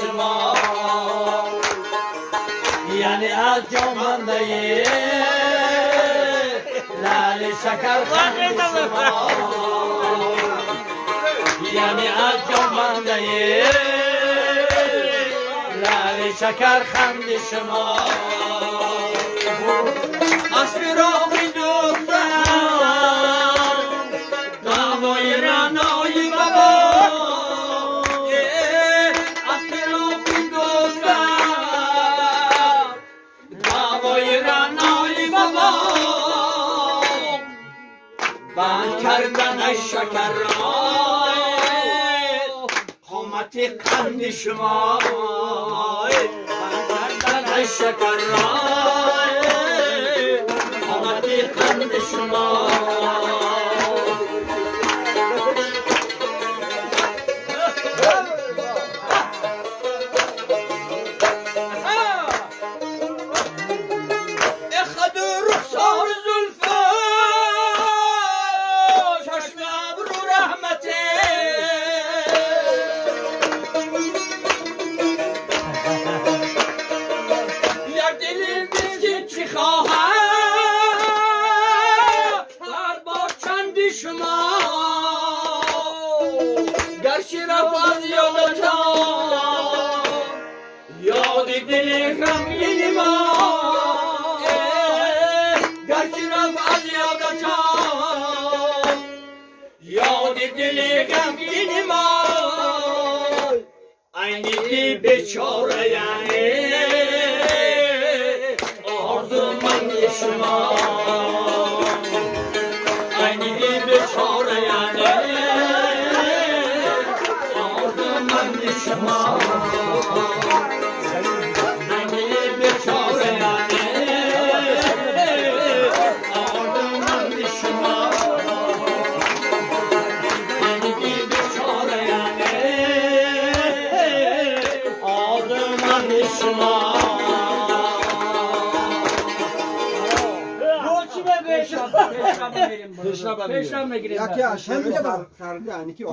شما یعنی از جامنده لعل شکر خند شما یعنی از جامنده لعل شکر خند شما از فراق دختر دعوای رعنای بابا از فراق دختر دعوای رعنای بابا بند کردن شکر را قامت قند شما بند کردن شکر را قامت قند شما گرچه رفت از یادتان یاد دل غمگین ما گرچه رفت از یادتان یاد دل غمگین ما عینی بیچاره یعنی آرزومند شما عینی بیچاره یعنی شما زنی بیچاره یعنی آرزومند شما زنی بیچاره یعنی آرزومند شما پیشرم میگیریم. یکی اشاره خرده یعنی که